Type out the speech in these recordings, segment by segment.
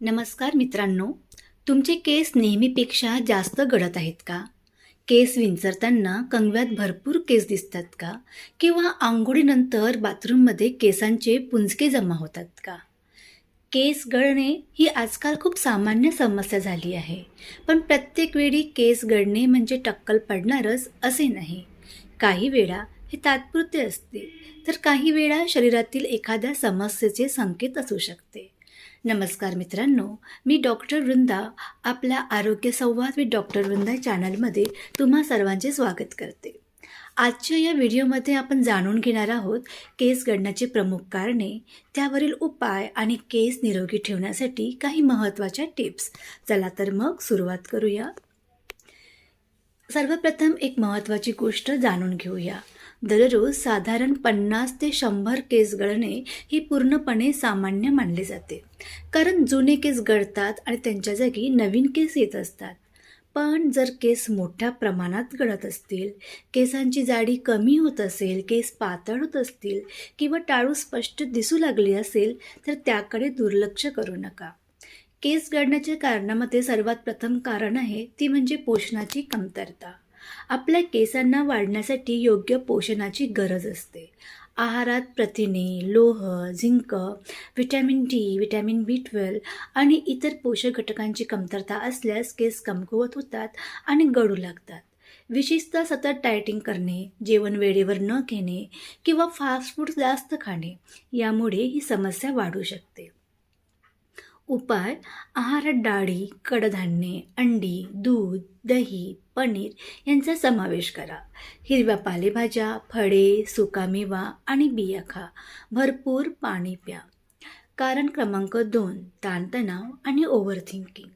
नमस्कार मित्रांनो, तुमचे केस नेहमीपेक्षा जास्त गळत आहेत का? केस विंचरताना कंगव्यात भरपूर केस दिसतात का? किंवा अंघोळीनंतर बाथरूममध्ये केसांचे पुंजके जमा होतात का? केस गळणे ही आजकाल खूप सामान्य समस्या झाली आहे. पण प्रत्येक वेळी केस गळणे म्हणजे टक्कल पडणारच असे नाही. काही वेळा हे तात्पुरते असते, तर काही वेळा शरीरातील एखाद्या समस्येचे संकेत असू शकते. नमस्कार मित्रांनो, मी डॉक्टर वृंदा आपल्या आरोग्य संवाद विथ डॉक्टर वृंदा चॅनलमध्ये तुम्हा सर्वांचे स्वागत करते. आजच्या या व्हिडिओमध्ये आपण जाणून घेणार आहोत केस गळण्याची प्रमुख कारणे, त्यावरील उपाय आणि केस निरोगी ठेवण्यासाठी काही महत्त्वाच्या टिप्स. चला तर मग सुरुवात करूया. सर्वप्रथम एक महत्त्वाची गोष्ट जाणून घेऊया. दररोज साधारण 50 ते 100 केस गळणे ही पूर्णपणे सामान्य मानले जाते. कारण जुने केस गळतात आणि त्यांच्या जागी नवीन केस येत असतात. पण जर केस मोठ्या प्रमाणात गळत असतील, केसांची जाडी कमी होत असेल, केस पातळ होत असतील किंवा टाळू स्पष्ट दिसू लागली असेल, तर त्याकडे दुर्लक्ष करू नका. केस गळण्याच्या कारणामध्ये सर्वात प्रथम कारण आहे ती म्हणजे पोषणाची कमतरता. आपल्या केसांना वाढण्यासाठी योग्य पोषणाची गरज असते. आहारात प्रथिने, लोह, zinc, vitamin D, vitamin B12 आणि इतर पोषक घटकांची कमतरता असल्यास केस कमकुवत होतात आणि गळू लागतात. विशेषतः सतत डाएटिंग करणे, जेवण वेळेवर न घेणे किंवा फास्ट फूड जास्त खाणे यामुळे ही समस्या वाढू शकते. उपाय: आहारात डाळी, कडधान्ये, अंडी, दूध, दही, पनीर यांचा समावेश करा. हिरव्या पालेभाज्या, फळे, सुकामेवा आणि बिया खा. भरपूर पाणी प्या. कारण क्रमांक 2: ताणतणाव आणि ओव्हर थिंकिंग.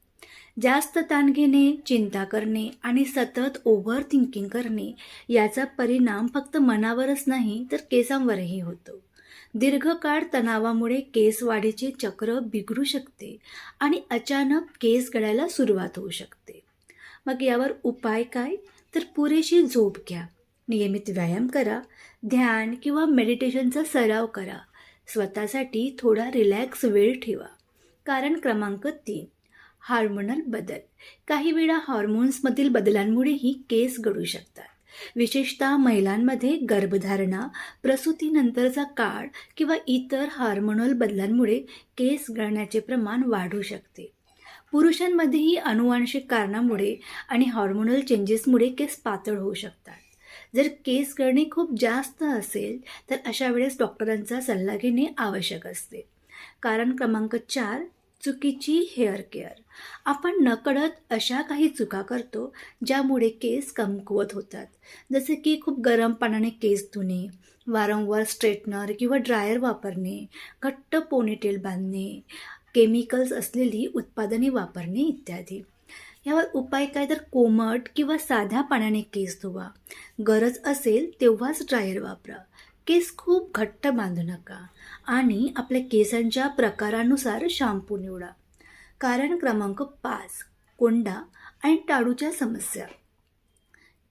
जास्त ताण घेणे, चिंता करणे आणि सतत ओव्हर थिंकिंग करणे याचा परिणाम फक्त मनावरच नाही तर केसांवरही होतो. दीर्घकाळ तणावामुळे केस वाढीचे चक्र बिघडू शकते आणि अचानक केस गळायला सुरुवात होऊ शकते. मग यावर उपाय काय? तर पुरेशी झोप घ्या, नियमित व्यायाम करा, ध्यान किंवा मेडिटेशनचा सराव करा. स्वतःसाठी थोडा रिलॅक्स वेळ ठेवा. कारण क्रमांक 3: हार्मोनल बदल. काही वेळा हॉर्मोन्समधील बदलांमुळेही केस गळू शकतात. विशेषतः महिलांमध्ये गर्भधारणा, प्रसूतीनंतरचा काळ किंवा इतर हार्मोनल बदलांमुळे केस गळण्याचे प्रमाण वाढू शकते. पुरुषांमध्येही अनुवांशिक कारणामुळे आणि हॉर्मोनल चेंजेसमुळे केस पातळ होऊ शकतात. जर केस गळणे खूप जास्त असेल तर अशा वेळेस डॉक्टरांचा सल्ला घेणे आवश्यक असते. कारण क्रमांक 4: चुकीची हेअर केअर. आपण नकळत अशा काही चुका करतो ज्यामुळे केस कमकुवत होतात. जसे की खूप गरम पाण्याने केस धुणे, वारंवार स्ट्रेटनर किंवा ड्रायर वापरणे, घट्ट पोनीटेल बांधणे, केमिकल्स असलेली उत्पादने वापरणे इत्यादी. यावर उपाय काय? तर कोमट किंवा साध्या पाण्याने केस धुवा. गरज असेल तेव्हाच ड्रायर वापरा. केस खूप घट्ट बांधू नका आणि आपल्या केसांच्या प्रकारानुसार शॅम्पू निवडा. कारण क्रमांक 5: कोंडा आणि टाळूच्या समस्या.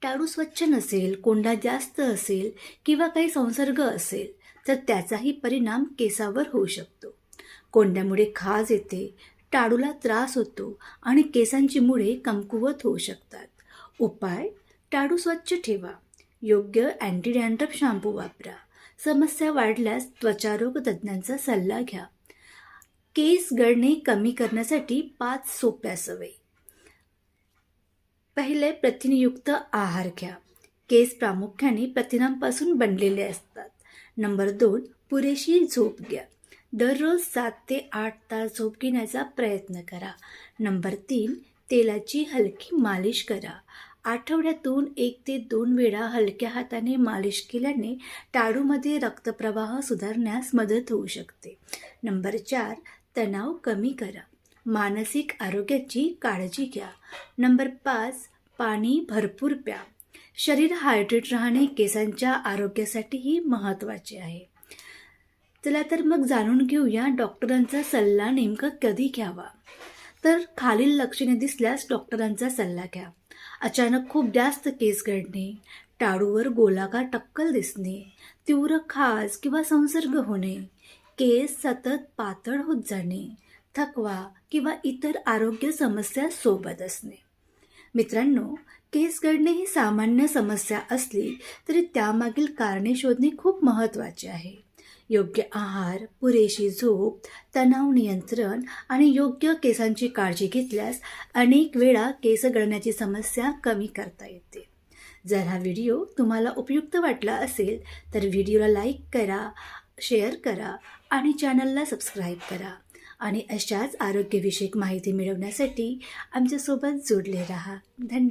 टाळू स्वच्छ नसेल, कोंडा जास्त असेल किंवा काही संसर्ग असेल तर त्याचाही परिणाम केसावर होऊ शकतो. कोंड्यामुळे खाज येते, टाळूला त्रास होतो आणि केसांची मुळे कमकुवत होऊ शकतात. उपाय: टाळू स्वच्छ ठेवा, योग्य अँटी डॅन्ड्रफ शॅम्पू वापरा. समस्या वाढल्यास त्वचारोग तज्ज्ञांचा सल्ला घ्या. केस गळणे कमी करण्यासाठी 5 सोप्या सवयी. पहिले, प्रथिनयुक्त आहार घ्या. केस प्रामुख्याने प्रथिनांपासून बनलेले असतात. नंबर 2, पुरेशी झोप घ्या. दररोज 7 ते 8 तास झोप घेण्याचा प्रयत्न करा. नंबर 3, तेलाची हलकी मालिश करा. आठवड्यातून 1 ते 2 वेळा हलक्या हाताने मालिश केल्याने टाळूमध्ये रक्तप्रवाह सुधारण्यास मदत होऊ शकते. नंबर 4, तणाव कमी करा. मानसिक आरोग्याची काळजी घ्या. नंबर 5, पाणी भरपूर प्या. शरीर हायड्रेट राहणे केसांच्या आरोग्यासाठीही महत्त्वाचे आहे. चला तर मग जाणून घेऊया डॉक्टरांचा सल्ला नेमका कधी घ्यावा. तर खालील लक्षणे दिसल्यास डॉक्टरांचा सल्ला घ्या. अचानक खूप जास्त केस गळणे, टाळूवर गोलाकार टक्कल दिसणे, तीव्र खाज किंवा संसर्ग होणे, केस सतत पातळ होत जाणे, थकवा किंवा इतर आरोग्य समस्या सोबत असणे. मित्रांनो, केस गळणे ही सामान्य समस्या असली तरी त्यामागील कारणे शोधणे खूप महत्त्वाचे आहे. योग्य आहार, पुरेशी झोप, तणाव नियंत्रण आणि योग्य केसांची काळजी घेतल्यास अनेक वेळा केस गळण्याची समस्या कमी करता येते. जर हा व्हिडिओ तुम्हाला उपयुक्त वाटला असेल तर व्हिडिओला लाईक करा, शेअर करा आणि चॅनलला सबस्क्राईब करा. आणि अशाच आरोग्यविषयक माहिती मिळवण्यासाठी आमच्यासोबत जोडले राहा. धन्यवाद.